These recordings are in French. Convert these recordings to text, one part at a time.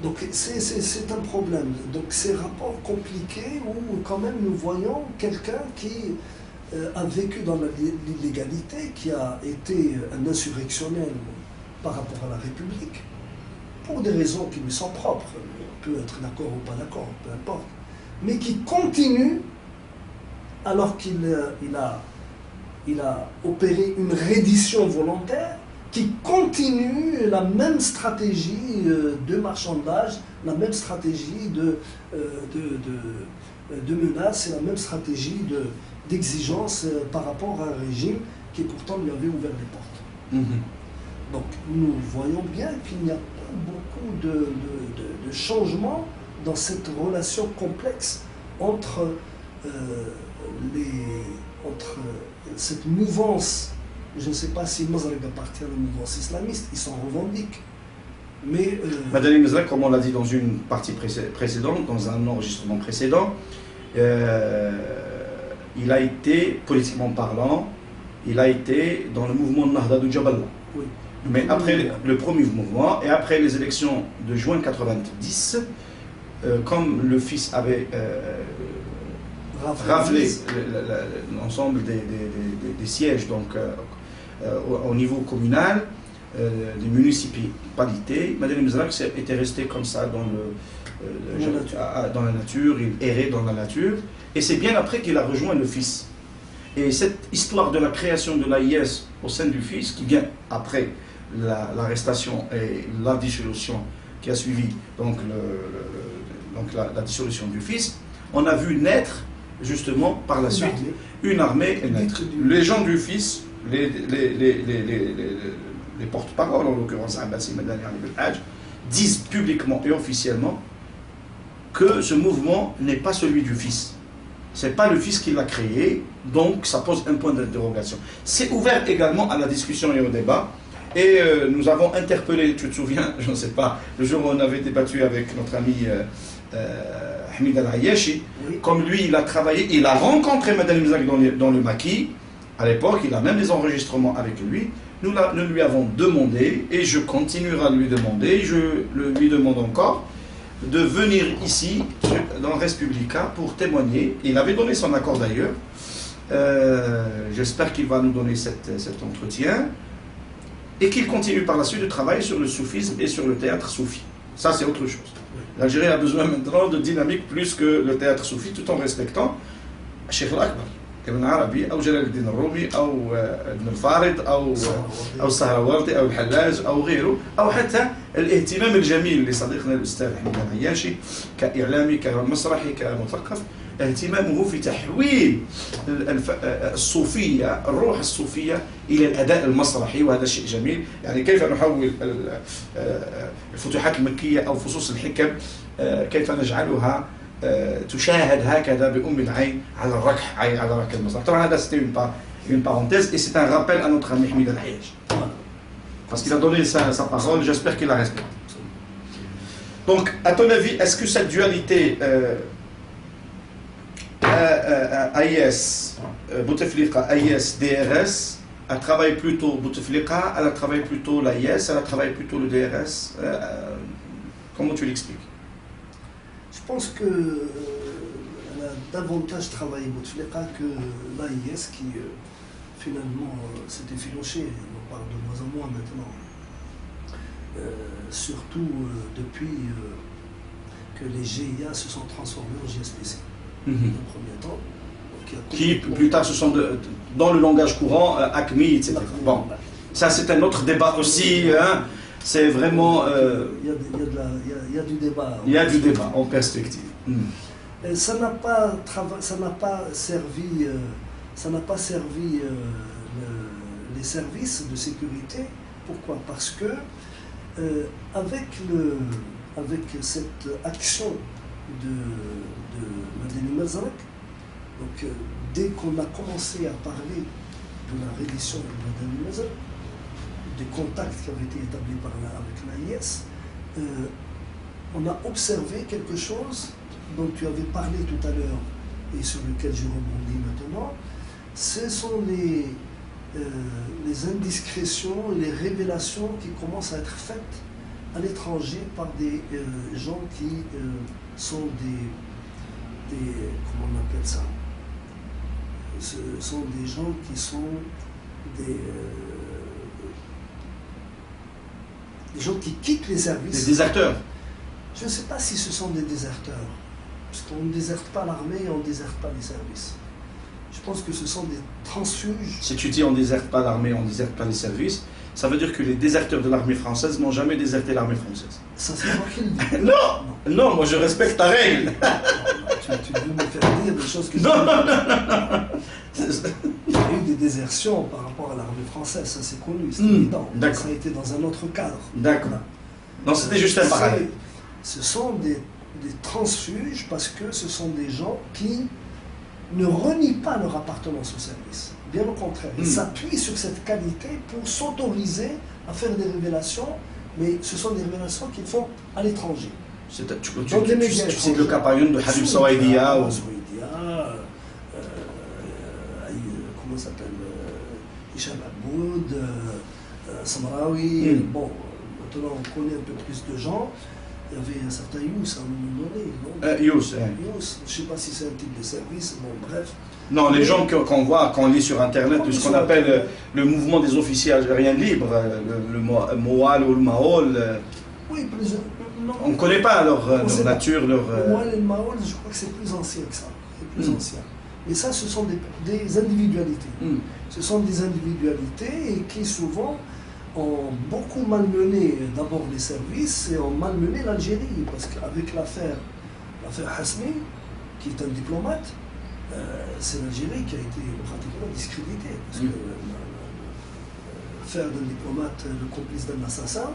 Donc c'est un problème. Donc ces rapports compliqués où quand même nous voyons quelqu'un qui a vécu dans l'illégalité, qui a été un insurrectionnel par rapport à la République, pour des raisons qui lui sont propres, on peut être d'accord ou pas d'accord, peu importe, mais qui continue, alors qu'il a opéré une reddition volontaire, qui continue la même stratégie de marchandage, la même stratégie de menace et la même stratégie d'exigence par rapport à un régime qui pourtant lui avait ouvert les portes. Mm-hmm. Donc nous voyons bien qu'il n'y a pas beaucoup de changements dans cette relation complexe entre cette mouvance. Je ne sais pas si Mazreg appartient à la mouvance islamiste, ils s'en revendiquent. Mais Madani Mazreg, comme on l'a dit dans une partie précédente, dans un enregistrement précédent, il a été, politiquement parlant, il a été dans le mouvement de Nahda du Jabal. oui, Mais après le premier mouvement, et après les élections de juin 90, comme le fils avait raflé l'ensemble des sièges donc, au niveau communal, des municipalités, Madani Mazreg était resté comme ça dans la nature, il errait dans la nature, et c'est bien après qu'il a rejoint le fils. Et cette histoire de la création de l'AIS au sein du fils, qui vient après l'arrestation et la dissolution qui a suivi donc, la dissolution du fils, on a vu naître justement par la suite une armée naître. Les gens du fils, les porte-paroles, en l'occurrence Abbasi Madani Ali Belhadj, disent publiquement et officiellement que ce mouvement n'est pas celui du fils. Ce n'est pas le fils qui l'a créé, donc ça pose un point d'interrogation. C'est ouvert également à la discussion et au débat. Et nous avons interpellé, tu te souviens, je ne sais pas, le jour où on avait débattu avec notre ami Hamid Al-Ayashi, oui. Comme lui, il a travaillé, il a rencontré Madani Mazreg dans le maquis, à l'époque, il a même des enregistrements avec lui. Nous lui avons demandé, et je continuerai à lui demander, je lui demande encore, de venir ici, dans Res Publica, pour témoigner. Il avait donné son accord d'ailleurs. J'espère qu'il va nous donner cet entretien. Et qu'il continue par la suite de travailler sur le soufisme et sur le théâtre soufi. Ça, c'est autre chose. L'Algérie a besoin maintenant de dynamique plus que le théâtre soufi, tout en respectant Cheikh Al-Akbar, Ibn Arabi, ou Jalal al-Din al-Rumi, ou Ibn al-Farid, ou Sahrawardi, ou Al-Hallaj, ou غيره, ou حتى الاهتمام الجميل لصديقنا الأستاذ حميد العياشي كإعلامي كمسرحي كمثقف، اهتمامه في تحويل الصوفية، الروح الصوفية إلى الأداء المسرحي، وهذا شيء جميل. يعني كيف نحول الفتوحات المكية أو فصوص الحكم، كيف نجعلها تشاهد هكذا بأم العين على الركح، على ركح المسرح. طبعا هذا c'était une parenthèse et c'est un rappel à notre ami Hamid Al-Ayashi. Parce qu'il a donné sa parole, j'espère qu'il la respecte. Donc, à ton avis, est-ce que cette dualité AIS, Bouteflika, AIS, DRS, elle travaille plutôt Bouteflika, elle travaille plutôt l'AIS, elle travaille plutôt le DRS, comment tu l'expliques? Je pense qu'elle a davantage travaillé Bouteflika que l'AIS qui finalement s'est effiloché. On parle de moins en moins maintenant. Surtout depuis que les GIA se sont transformés en GSPC. Dans le premier temps. Qui plus tard se sont dans le langage courant, ACMI, etc. Bon, ça c'est un autre débat aussi. Hein. C'est vraiment. Il y a du débat. Il y a du débat en perspective. Ça n'a pas servi. Ça n'a pas servi les services de sécurité. Pourquoi? Parce que avec cette action de Madani Mazreg, donc dès qu'on a commencé à parler de la reddition de Madani Mazreg, des contacts qui avaient été établis avec l'AIS, on a observé quelque chose dont tu avais parlé tout à l'heure et sur lequel je rebondis maintenant. Ce sont les indiscrétions et les révélations qui commencent à être faites à l'étranger par des gens qui sont comment on appelle ça? Ce sont des gens qui sont des gens qui quittent les services. Des déserteurs. Je ne sais pas si ce sont des déserteurs, parce qu'on ne déserte pas l'armée et on ne déserte pas les services. Je pense que ce sont des transfuges. Si tu dis on ne déserte pas l'armée, on ne déserte pas les services, ça veut dire que les déserteurs de l'armée française n'ont jamais déserté l'armée française. Ça, c'est moi qui le dis. Non, moi je respecte ta règle. Tu veux me faire dire des choses que Non. Il y a eu des désertions par rapport à l'armée française, ça c'est connu, c'est évident. Ça a été dans un autre cadre. D'accord. Non, c'était juste un parallèle. Ce sont des transfuges parce que ce sont des gens qui ne renient pas leur appartenance au service. Bien au contraire, ils s'appuient sur cette qualité pour s'autoriser à faire des révélations, mais ce sont des révélations qu'ils font à l'étranger. Tu cites le cas par exemple de Habib Souaidia ou... comment ça s'appelle, Hicham Aboud, Samraoui. Bon, maintenant on connaît un peu plus de gens. Il y avait un certain Yous à un moment donné. Yous, je ne sais pas si c'est un type de service, bon bref. Non, les gens qu'on voit, qu'on lit sur Internet, de ce qu'on appelle le mouvement des officiers algériens libres, le Moal ou le Maol. Oui, plusieurs. On ne connaît pas leur nature, leur... Le Moal et le Maol, je crois que c'est plus ancien que ça. C'est plus ancien. Et ça, ce sont des individualités. Ce sont des individualités qui souvent ont beaucoup malmené d'abord les services et ont malmené l'Algérie. Parce qu'avec l'affaire Hasmi, qui est un diplomate, c'est l'Algérie qui a été pratiquement discréditée. Parce que faire d'un diplomate le complice d'un assassin,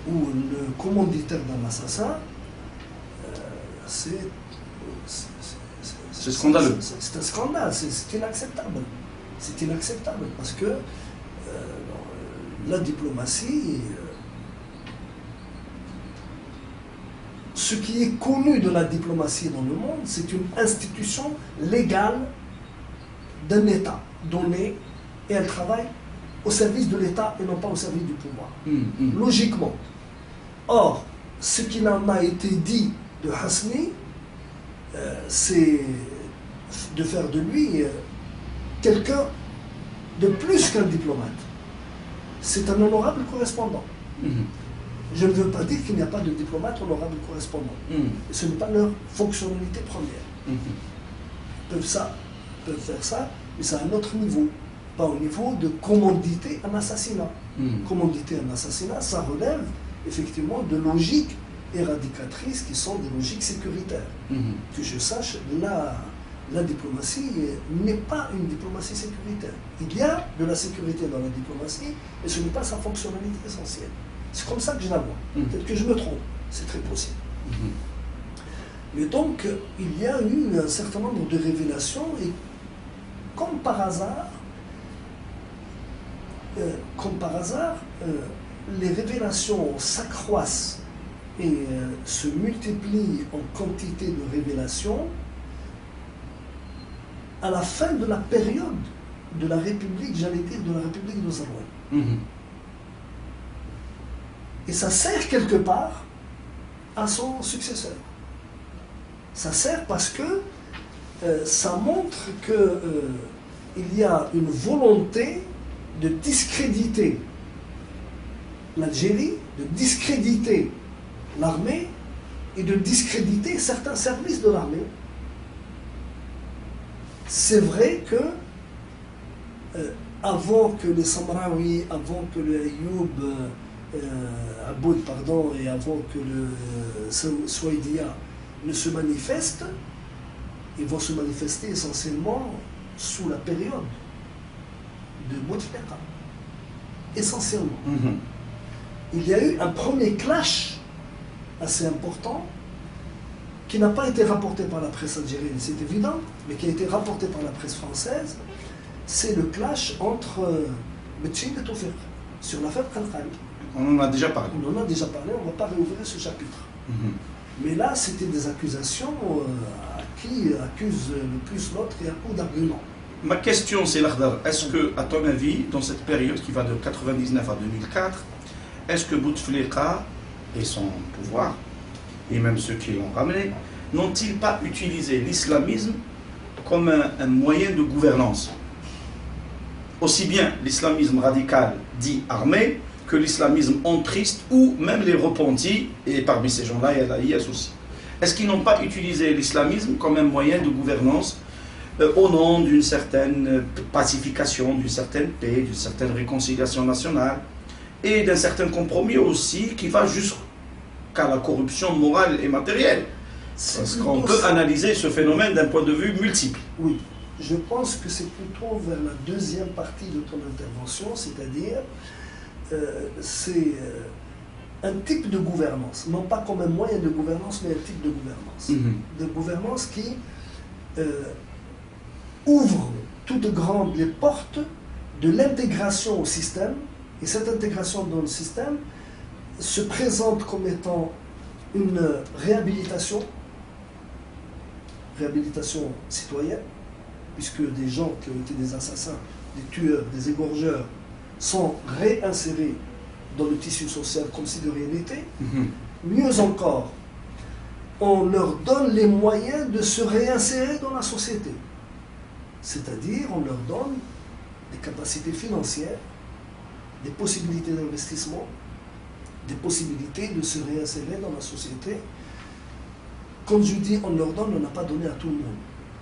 ou le commanditaire d'un assassin, c'est scandaleux. C'est un scandale, c'est inacceptable. C'est inacceptable parce que la diplomatie, ce qui est connu de la diplomatie dans le monde, c'est une institution légale d'un État donné et elle travaille au service de l'État et non pas au service du pouvoir. Logiquement. Or, ce qu'il en a été dit de Hasni, c'est de faire de lui quelqu'un de plus qu'un diplomate. C'est un honorable correspondant. Je ne veux pas dire qu'il n'y a pas de diplomate honorable correspondant. Ce n'est pas leur fonctionnalité première. Ils peuvent faire ça, mais c'est à un autre niveau. Pas au niveau de commanditer un assassinat. Commanditer un assassinat, ça relève effectivement de logiques éradicatrices qui sont des logiques sécuritaires. Que je sache, la diplomatie n'est pas une diplomatie sécuritaire. Il y a de la sécurité dans la diplomatie, mais ce n'est pas sa fonctionnalité essentielle. C'est comme ça que je la vois. Peut-être que je me trompe, c'est très possible. Mais donc, il y a eu un certain nombre de révélations, et comme par hasard, les révélations s'accroissent et se multiplient en quantité de révélations à la fin de la période de la République, j'allais dire de la République de Zarouane. Et ça sert quelque part à son successeur. Ça sert parce que ça montre qu'il y a une volonté de discréditer l'Algérie, de discréditer l'armée et de discréditer certains services de l'armée. C'est vrai que avant que les Samraoui, avant que le Ayoub Aboud, pardon, et avant que le Souaidia ne se manifestent, ils vont se manifester essentiellement sous la période de Bouteflika. Essentiellement. Il y a eu un premier clash assez important qui n'a pas été rapporté par la presse algérienne, c'est évident, mais qui a été rapporté par la presse française. C'est le clash entre Betchin et Toufir sur l'affaire Khalkhali. On en a déjà parlé. On en a déjà parlé, on ne va pas réouvrir ce chapitre. Mais là, c'était des accusations qui accusent le plus l'autre et à coup d'arguments. Ma question, c'est Lakhdar, est-ce que, à ton avis, dans cette période qui va de 1999 à 2004, est-ce que Bouteflika et son pouvoir, et même ceux qui l'ont ramené, n'ont-ils pas utilisé l'islamisme comme un moyen de gouvernance? Aussi bien l'islamisme radical dit armé que l'islamisme entriste ou même les repentis, et parmi ces gens-là, il y a l'IS aussi. Est-ce qu'ils n'ont pas utilisé l'islamisme comme un moyen de gouvernance au nom d'une certaine pacification, d'une certaine paix, d'une certaine réconciliation nationale et d'un certain compromis aussi qui va jusqu'à la corruption morale et matérielle? Parce qu'on peut analyser ce phénomène d'un point de vue multiple. Oui, je pense que c'est plutôt vers la deuxième partie de ton intervention, c'est-à-dire c'est un type de gouvernance, non pas comme un moyen de gouvernance, mais un type de gouvernance. De gouvernance qui ouvre toutes grandes les portes de l'intégration au système, et cette intégration dans le système se présente comme étant une réhabilitation citoyenne, puisque des gens qui ont été des assassins, des tueurs, des égorgeurs, sont réinsérés dans le tissu social comme si de rien n'était. Mieux encore, on leur donne les moyens de se réinsérer dans la société. C'est-à-dire, on leur donne des capacités financières, des possibilités d'investissement, des possibilités de se réinsérer dans la société. Quand je dis on leur donne, on n'a pas donné à tout le monde.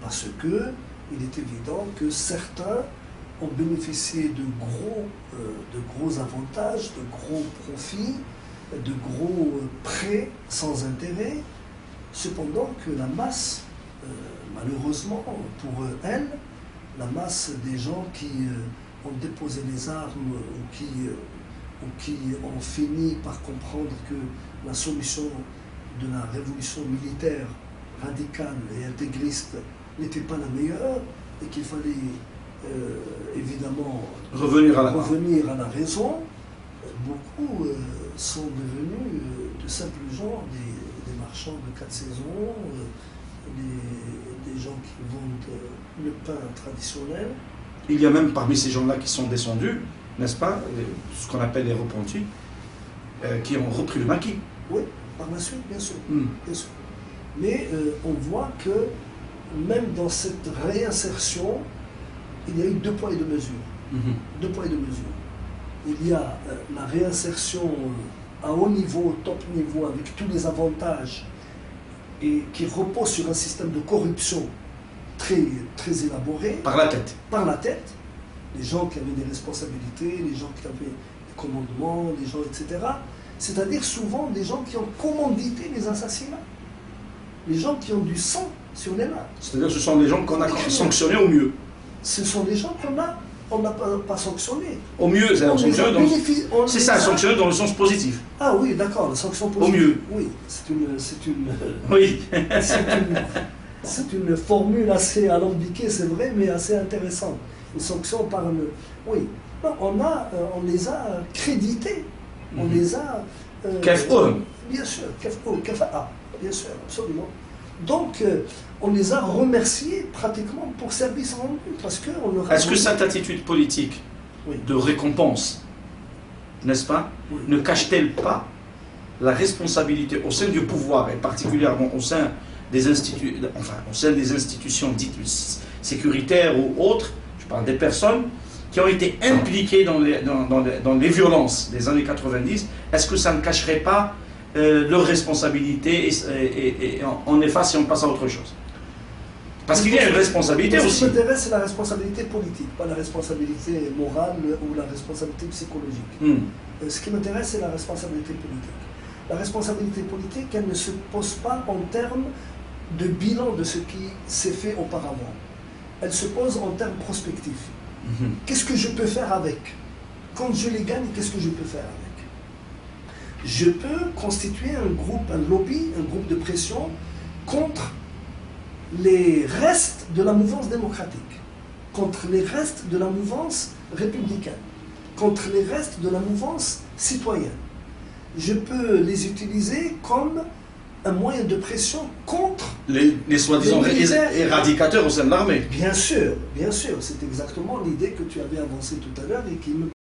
Parce que il est évident que certains ont bénéficié de gros avantages, de gros profits, de gros prêts sans intérêt. Cependant que la masse, malheureusement pour elle, la masse des gens qui ont déposé les armes ou qui ont fini par comprendre que la solution de la révolution militaire radicale et intégriste n'était pas la meilleure et qu'il fallait évidemment revenir à la raison, beaucoup sont devenus de simples gens, des marchands de 4 saisons, des gens qui vendent le pain traditionnel. Il y a même parmi ces gens-là qui sont descendus, n'est-ce pas, ce qu'on appelle les repentis, qui ont repris le maquis. Oui, par la suite, bien sûr. Bien sûr. Mais on voit que même dans cette réinsertion, il y a eu 2 poids et 2 mesures. 2 poids et 2 mesures. Il y a la réinsertion à haut niveau, au top niveau, avec tous les avantages, et qui repose sur un système de corruption très élaboré. Par la tête. Par la tête. Les gens qui avaient des responsabilités, les gens qui avaient des commandements, les gens, etc. C'est-à-dire souvent des gens qui ont commandité les assassinats. Les gens qui ont du sang sur les mains. C'est-à-dire que ce sont des gens qu'on a sanctionnés au mieux. Ce sont des gens qu'on n'a pas sanctionnés. Au mieux, c'est ça, sanctionné dans le sens positif. Ah oui, d'accord, la sanction positive. Au mieux. Oui, oui. C'est une formule assez alambiquée, c'est vrai, mais assez intéressante. Une sanction par le... Oui. Non, on les a crédités. On les a... bien sûr, Kafa'a, bien sûr, absolument. Donc, on les a remerciés pratiquement pour service rendu, parce qu'on leur a... Est-ce que cette attitude politique de récompense, n'est-ce pas, ne cache-t-elle pas la responsabilité au sein du pouvoir, et particulièrement au sein des institutions dites sécuritaires ou autres, je parle des personnes qui ont été impliquées dans les violences des années 90, est-ce que ça ne cacherait pas leur responsabilité et on efface et on passe à autre chose? Parce qu'il y a une responsabilité aussi. Ce qui m'intéresse, c'est la responsabilité politique, pas la responsabilité morale ou la responsabilité psychologique. Ce qui m'intéresse, c'est la responsabilité politique. La responsabilité politique, elle ne se pose pas en termes de bilan de ce qui s'est fait auparavant. Elle se pose en termes prospectifs. Qu'est-ce que je peux faire avec? Quand je les gagne, qu'est-ce que je peux faire avec? Je peux constituer un groupe, un lobby, un groupe de pression contre les restes de la mouvance démocratique, contre les restes de la mouvance républicaine, contre les restes de la mouvance citoyenne. Je peux les utiliser comme un moyen de pression contre les soi-disant éradicateurs au sein de l'armée. Bien sûr, c'est exactement l'idée que tu avais avancée tout à l'heure et qui me